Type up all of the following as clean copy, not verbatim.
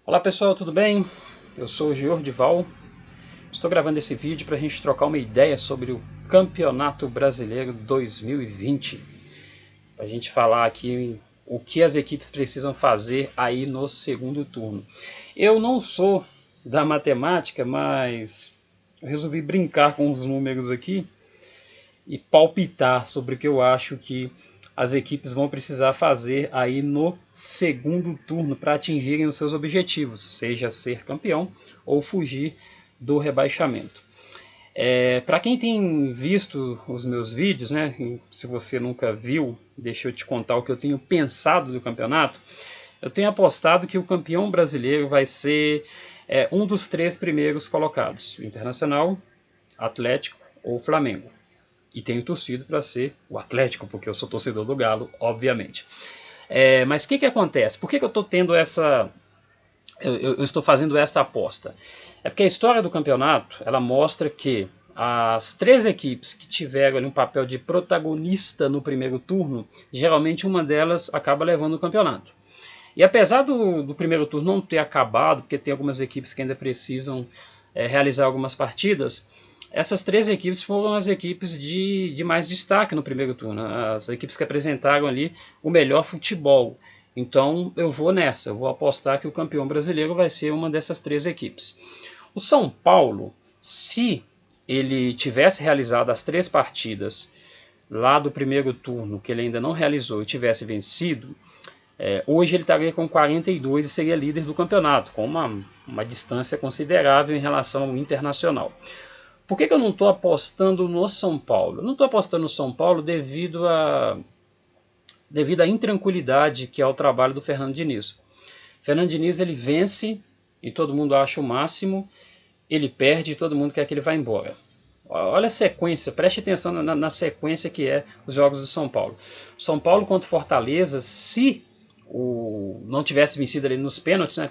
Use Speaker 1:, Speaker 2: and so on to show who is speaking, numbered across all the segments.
Speaker 1: Olá pessoal, tudo bem? Eu sou o Giordival. Estou gravando esse vídeo para a gente trocar uma ideia sobre o Campeonato Brasileiro 2020. Para a gente falar aqui o que as equipes precisam fazer aí no segundo turno. Eu não sou da matemática, mas eu resolvi brincar com os números aqui e palpitar sobre o que eu acho que as equipes vão precisar fazer aí no segundo turno para atingirem os seus objetivos, seja ser campeão ou fugir do rebaixamento. Para quem tem visto os meus vídeos, né, se você nunca viu, deixa eu te contar o que eu tenho pensado do campeonato. Eu tenho apostado que o campeão brasileiro vai ser um dos três primeiros colocados, o Internacional, Atlético ou Flamengo. E tenho torcido para ser o Atlético, porque eu sou torcedor do Galo, obviamente. Mas o que acontece? Por que eu estou tendo essa... Eu estou fazendo esta aposta? É porque a história do campeonato, ela mostra que as três equipes que tiveram ali um papel de protagonista no primeiro turno, geralmente uma delas acaba levando o campeonato. E apesar do primeiro turno não ter acabado, porque tem algumas equipes que ainda precisam realizar algumas partidas, essas três equipes foram as equipes de mais destaque no primeiro turno, as equipes que apresentaram ali o melhor futebol. Então eu vou nessa, eu vou apostar que o campeão brasileiro vai ser uma dessas três equipes. O São Paulo, se ele tivesse realizado as três partidas lá do primeiro turno, que ele ainda não realizou, e tivesse vencido, hoje ele estaria com 42 e seria líder do campeonato, com uma distância considerável em relação ao Internacional. Por que eu não estou apostando no São Paulo? Eu não estou apostando no São Paulo devido à intranquilidade que é o trabalho do Fernando Diniz. Fernando Diniz, ele vence e todo mundo acha o máximo, ele perde e todo mundo quer que ele vá embora. Olha a sequência, preste atenção na sequência que é os jogos do São Paulo. São Paulo contra o Fortaleza, se não tivesse vencido ali nos pênaltis, né,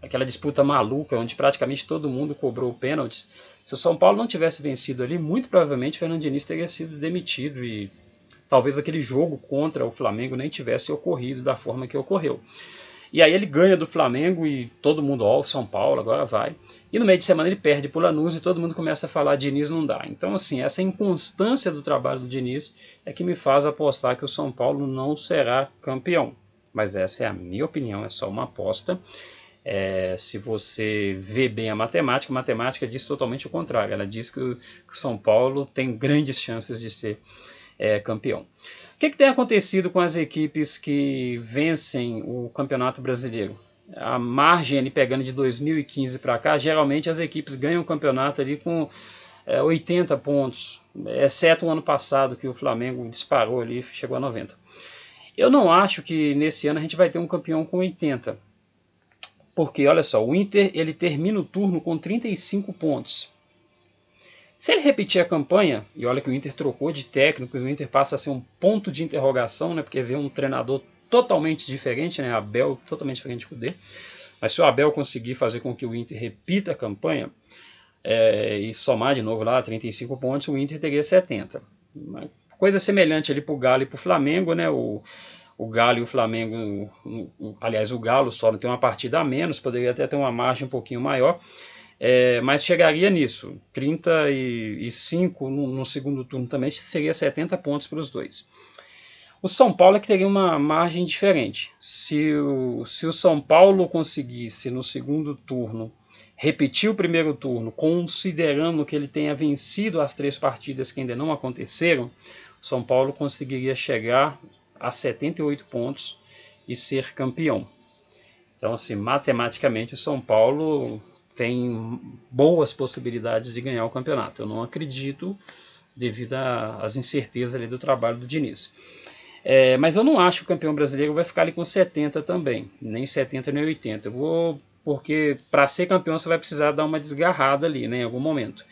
Speaker 1: aquela disputa maluca, onde praticamente todo mundo cobrou pênaltis, se o São Paulo não tivesse vencido ali, muito provavelmente o Fernando Diniz teria sido demitido e talvez aquele jogo contra o Flamengo nem tivesse ocorrido da forma que ocorreu. E aí ele ganha do Flamengo e todo mundo, ó, o São Paulo agora vai. E no meio de semana ele perde pro Lanús e todo mundo começa a falar Diniz não dá. Então assim, essa inconstância do trabalho do Diniz é que me faz apostar que o São Paulo não será campeão. Mas essa é a minha opinião, é só uma aposta. Se você vê bem a matemática diz totalmente o contrário. Ela diz que o São Paulo tem grandes chances de ser campeão. O que tem acontecido com as equipes que vencem o Campeonato Brasileiro? A margem ali pegando de 2015 para cá, geralmente as equipes ganham o campeonato ali com 80 pontos, exceto o ano passado que o Flamengo disparou ali e chegou a 90. Eu não acho que nesse ano a gente vai ter um campeão com 80. Porque, olha só, o Inter ele termina o turno com 35 pontos. Se ele repetir a campanha, e olha que o Inter trocou de técnico, o Inter passa a ser um ponto de interrogação, né, porque vê um treinador totalmente diferente, né, Abel totalmente diferente de Kudê. Mas se o Abel conseguir fazer com que o Inter repita a campanha e somar de novo lá 35 pontos, o Inter teria 70. Uma coisa semelhante ali para o Galo e para o Flamengo, né, o Galo e o Flamengo, aliás, o Galo só não tem uma partida a menos, poderia até ter uma margem um pouquinho maior, mas chegaria nisso, 35 no segundo turno também, seria 70 pontos para os dois. O São Paulo é que teria uma margem diferente. Se o São Paulo conseguisse no segundo turno repetir o primeiro turno, considerando que ele tenha vencido as três partidas que ainda não aconteceram, o São Paulo conseguiria chegar a 78 pontos e ser campeão. Então, assim, matematicamente o São Paulo tem boas possibilidades de ganhar o campeonato. Eu não acredito devido às incertezas ali do trabalho do Diniz. Mas eu não acho que o campeão brasileiro vai ficar ali com 70 também, nem 70 nem 80. Porque para ser campeão você vai precisar dar uma desgarrada ali, né, em algum momento.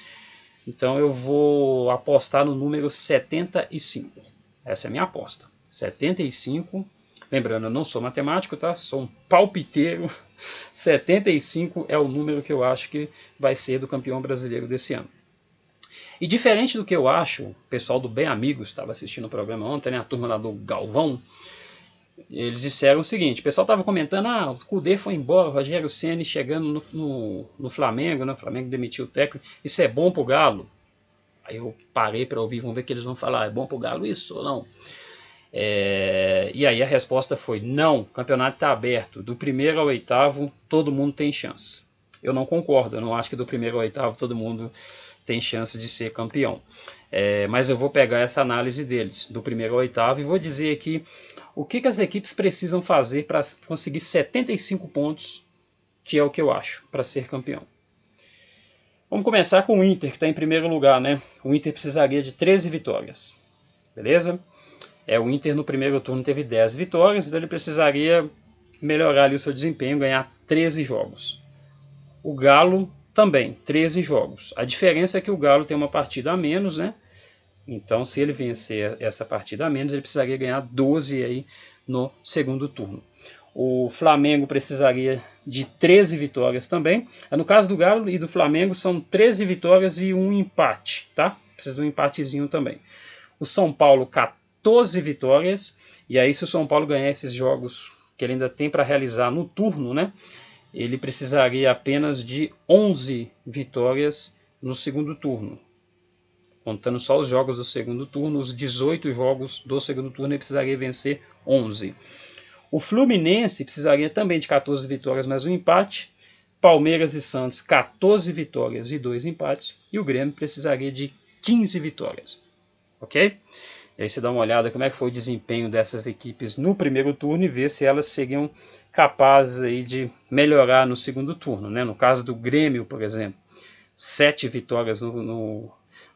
Speaker 1: Então eu vou apostar no número 75. Essa é a minha aposta. 75, lembrando, eu não sou matemático, tá? Sou um palpiteiro. 75 é o número que eu acho que vai ser do campeão brasileiro desse ano. E diferente do que eu acho, o pessoal do Bem Amigos estava assistindo o programa ontem, né? A turma lá do Galvão, Eles disseram o seguinte, o pessoal estava comentando, o Kudê foi embora, o Rogério Ceni chegando no Flamengo, né? O Flamengo demitiu o técnico, isso é bom pro Galo? Aí eu parei para ouvir, vamos ver o que eles vão falar, é bom pro Galo isso ou não? E aí a resposta foi, não, o campeonato está aberto, do primeiro ao oitavo todo mundo tem chances. Eu não concordo, eu não acho que do primeiro ao oitavo todo mundo tem chance de ser campeão. Mas eu vou pegar essa análise deles, do primeiro ao oitavo, e vou dizer aqui o que as equipes precisam fazer para conseguir 75 pontos, que é o que eu acho, para ser campeão. Vamos começar com o Inter, que está em primeiro lugar, né? O Inter precisaria de 13 vitórias, beleza? O Inter no primeiro turno teve 10 vitórias, então ele precisaria melhorar ali o seu desempenho, ganhar 13 jogos. O Galo também, 13 jogos. A diferença é que o Galo tem uma partida a menos, né? Então, se ele vencer essa partida a menos, ele precisaria ganhar 12 aí no segundo turno. O Flamengo precisaria de 13 vitórias também. No caso do Galo e do Flamengo, são 13 vitórias e um empate, tá? Precisa de um empatezinho também. O São Paulo, 14 vitórias. E aí, se o São Paulo ganhar esses jogos que ele ainda tem para realizar no turno, né? Ele precisaria apenas de 11 vitórias no segundo turno. Contando só os jogos do segundo turno, os 18 jogos do segundo turno, ele precisaria vencer 11. O Fluminense precisaria também de 14 vitórias mais um empate. Palmeiras e Santos, 14 vitórias e 2 empates. E o Grêmio precisaria de 15 vitórias. Ok? E aí você dá uma olhada como é que foi o desempenho dessas equipes no primeiro turno e ver se elas seriam capazes aí de melhorar no segundo turno, né? No caso do Grêmio, por exemplo, 7 vitórias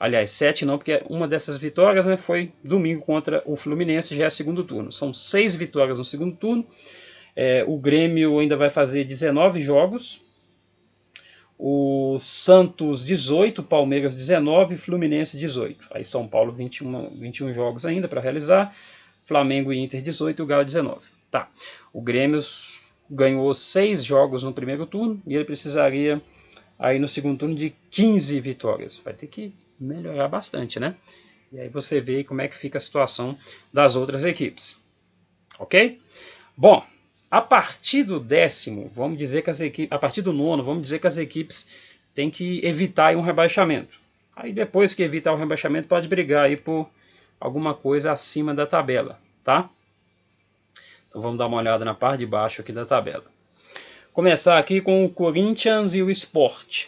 Speaker 1: Aliás, 7 não, porque uma dessas vitórias, né, foi domingo contra o Fluminense, já é segundo turno. São 6 vitórias no segundo turno. O Grêmio ainda vai fazer 19 jogos. O Santos 18, Palmeiras 19, Fluminense 18. Aí São Paulo 21 jogos ainda para realizar. Flamengo e Inter 18 e o Galo 19. Tá. O Grêmio ganhou 6 jogos no primeiro turno e ele precisaria aí no segundo turno de 15 vitórias. Vai ter que melhorar bastante, né? E aí você vê como é que fica a situação das outras equipes. Ok? Bom, a partir do 10º, vamos dizer que as equipes, a partir do 9º, vamos dizer que as equipes têm que evitar um rebaixamento. Aí depois que evitar o rebaixamento, pode brigar aí por alguma coisa acima da tabela, tá? Então vamos dar uma olhada na parte de baixo aqui da tabela. Começar aqui com o Corinthians e o Sport.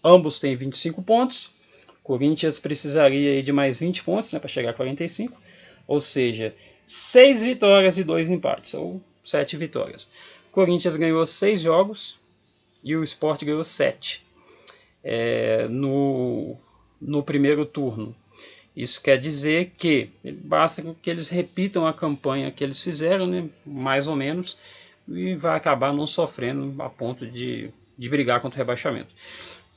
Speaker 1: Ambos têm 25 pontos. Corinthians precisaria de mais 20 pontos, né, para chegar a 45. Ou seja, 6 vitórias e 2 empates, ou 7 vitórias. Corinthians ganhou 6 jogos e o Sport ganhou 7 no primeiro turno. Isso quer dizer que basta que eles repitam a campanha que eles fizeram, né, mais ou menos, e vai acabar não sofrendo a ponto de brigar contra o rebaixamento.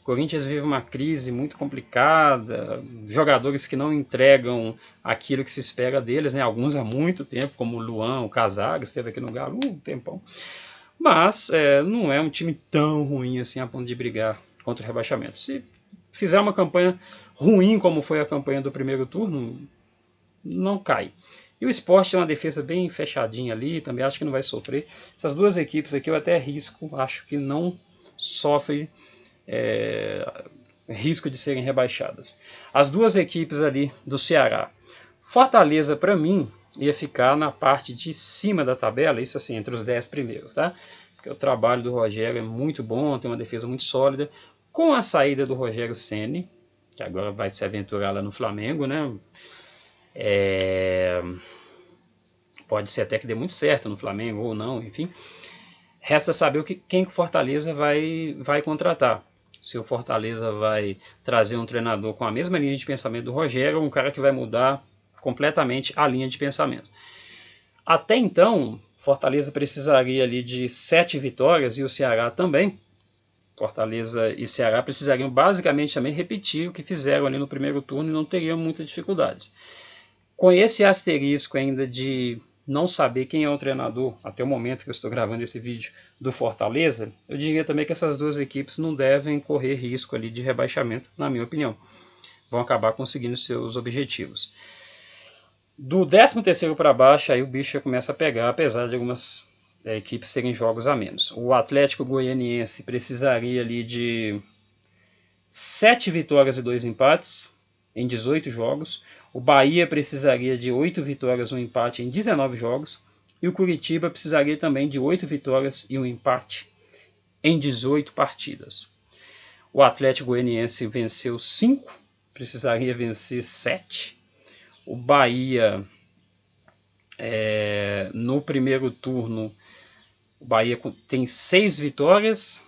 Speaker 1: O Corinthians vive uma crise muito complicada, jogadores que não entregam aquilo que se espera deles, né? Alguns há muito tempo, como o Luan, o Casares, esteve aqui no Galo um tempão. Mas não é um time tão ruim assim a ponto de brigar contra o rebaixamento. Se fizer uma campanha ruim como foi a campanha do primeiro turno, não cai. E o Sport tem uma defesa bem fechadinha ali, também acho que não vai sofrer. Essas duas equipes aqui eu até acho que não sofrem risco de serem rebaixadas. As duas equipes ali do Ceará. Fortaleza, para mim, ia ficar na parte de cima da tabela, isso assim, entre os 10 primeiros, tá? Porque o trabalho do Rogério é muito bom, tem uma defesa muito sólida. Com a saída do Rogério Ceni, que agora vai se aventurar lá no Flamengo, né? Pode ser até que dê muito certo no Flamengo ou não, enfim. Resta saber quem o Fortaleza vai contratar. Se o Fortaleza vai trazer um treinador com a mesma linha de pensamento do Rogério ou um cara que vai mudar completamente a linha de pensamento. Até então, Fortaleza precisaria ali de 7 vitórias e o Ceará também. Fortaleza e Ceará precisariam basicamente também repetir o que fizeram ali no primeiro turno e não teriam muita dificuldade. Com esse asterisco ainda de não saber quem é o treinador até o momento que eu estou gravando esse vídeo do Fortaleza, eu diria também que essas duas equipes não devem correr risco ali de rebaixamento, na minha opinião. Vão acabar conseguindo seus objetivos. Do 13º para baixo, aí o bicho já começa a pegar, apesar de algumas equipes terem jogos a menos. O Atlético Goianiense precisaria ali de 7 vitórias e 2 empates em 18 jogos. O Bahia precisaria de 8 vitórias e um empate em 19 jogos. E o Curitiba precisaria também de 8 vitórias e um empate em 18 partidas. O Atlético Goianiense venceu 5, precisaria vencer 7. O Bahia, no primeiro turno, o Bahia tem 6 vitórias.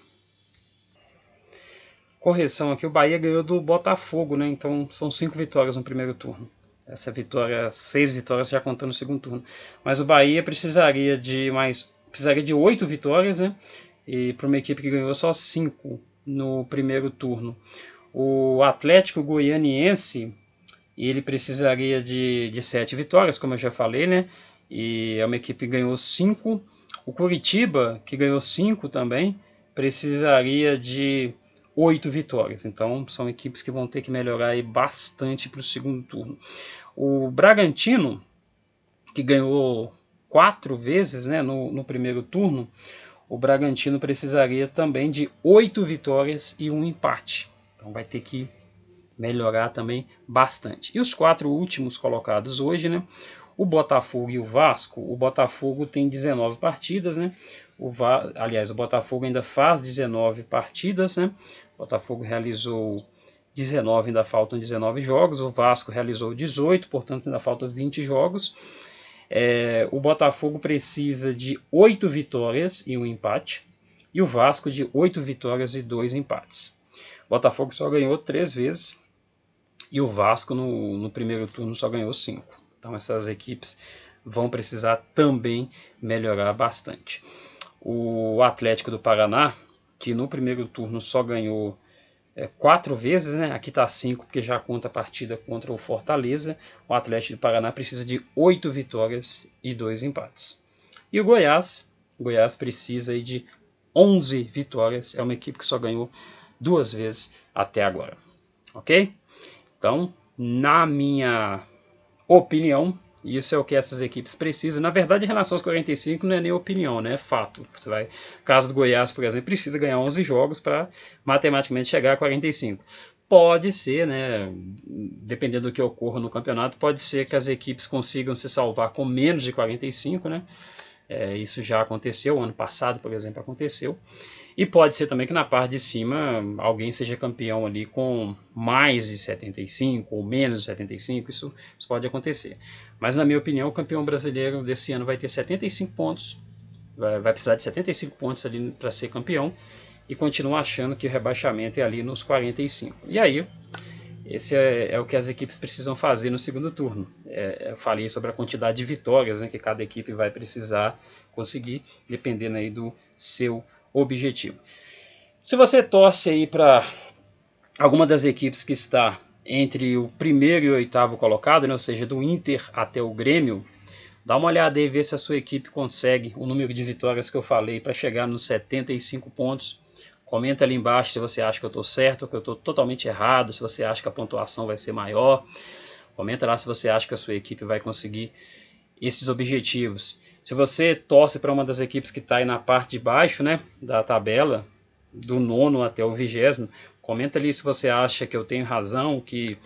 Speaker 1: Correção aqui, o Bahia ganhou do Botafogo, né? Então são 5 vitórias no primeiro turno. Essa vitória, 6 vitórias já contando no segundo turno. Mas o Bahia precisaria de 8 vitórias, né? E para uma equipe que ganhou só 5 no primeiro turno. O Atlético Goianiense, ele precisaria de 7 vitórias, como eu já falei, né? E é uma equipe que ganhou 5. O Curitiba, que ganhou 5 também, precisaria de 8 vitórias. Então são equipes que vão ter que melhorar aí bastante para o segundo turno. O Bragantino, que ganhou 4 vezes, né, no primeiro turno, o Bragantino precisaria também de 8 vitórias e um empate. Então vai ter que melhorar também bastante. E os 4 últimos colocados hoje, né? O Botafogo e o Vasco. O Botafogo tem 19 partidas, né? Aliás, o Botafogo ainda faz 19 partidas, né? O Botafogo realizou 19, ainda faltam 19 jogos. O Vasco realizou 18, portanto ainda faltam 20 jogos. O Botafogo precisa de 8 vitórias e um empate. E o Vasco de 8 vitórias e 2 empates. O Botafogo só ganhou 3 vezes. E o Vasco no primeiro turno só ganhou 5. Então essas equipes vão precisar também melhorar bastante. O Atlético do Paraná, que no primeiro turno só ganhou 4 vezes, né? Aqui está 5 porque já conta a partida contra o Fortaleza. O Atlético do Paraná precisa de 8 vitórias e 2 empates. E o Goiás precisa aí de 11 vitórias. É uma equipe que só ganhou 2 vezes até agora. Ok? Então, na minha opinião, isso é o que essas equipes precisam. Na verdade, em relação aos 45, não é nem opinião, né? É fato. Caso do Goiás, por exemplo, precisa ganhar 11 jogos para matematicamente chegar a 45. Pode ser, né? Dependendo do que ocorra no campeonato, pode ser que as equipes consigam se salvar com menos de 45, né? Isso já aconteceu, ano passado, por exemplo, aconteceu. E pode ser também que na parte de cima alguém seja campeão ali com mais de 75 ou menos de 75, isso pode acontecer. Mas na minha opinião, o campeão brasileiro desse ano vai ter 75 pontos, vai precisar de 75 pontos ali para ser campeão, e continuo achando que o rebaixamento é ali nos 45. E aí, esse é o que as equipes precisam fazer no segundo turno. Eu falei sobre a quantidade de vitórias, né, que cada equipe vai precisar conseguir, dependendo aí do seu objetivo. Se você torce aí para alguma das equipes que está entre o primeiro e o oitavo colocado, né, ou seja, do Inter até o Grêmio, dá uma olhada aí e vê se a sua equipe consegue o número de vitórias que eu falei para chegar nos 75 pontos. Comenta ali embaixo se você acha que eu estou certo ou que eu estou totalmente errado, se você acha que a pontuação vai ser maior. Comenta lá se você acha que a sua equipe vai conseguir esses objetivos. Se você torce para uma das equipes que está aí na parte de baixo, né, da tabela, do 9º até o 20º, comenta ali se você acha que eu tenho razão, que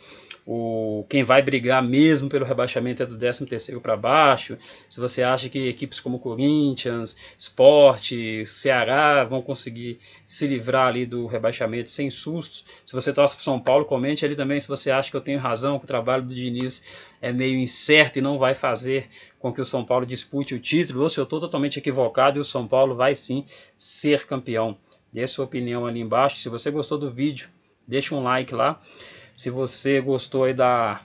Speaker 1: quem vai brigar mesmo pelo rebaixamento é do 13º para baixo. Se você acha que equipes como Corinthians, Sport, Ceará vão conseguir se livrar ali do rebaixamento sem sustos. Se você torce para São Paulo, comente ali também se você acha que eu tenho razão, que o trabalho do Diniz é meio incerto e não vai fazer com que o São Paulo dispute o título, ou se eu estou totalmente equivocado e o São Paulo vai sim ser campeão. Dê sua opinião ali embaixo. Se você gostou do vídeo, deixa um like lá. Se você gostou aí da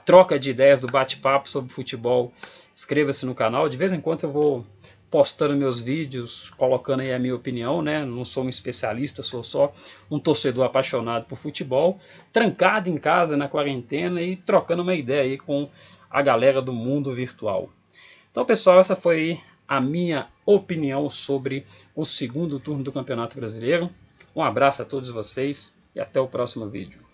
Speaker 1: troca de ideias, do bate-papo sobre futebol, inscreva-se no canal. De vez em quando eu vou postando meus vídeos, colocando aí a minha opinião, né? Não sou um especialista, sou só um torcedor apaixonado por futebol, trancado em casa na quarentena e trocando uma ideia aí com a galera do mundo virtual. Então, pessoal, essa foi a minha opinião sobre o segundo turno do Campeonato Brasileiro. Um abraço a todos vocês e até o próximo vídeo.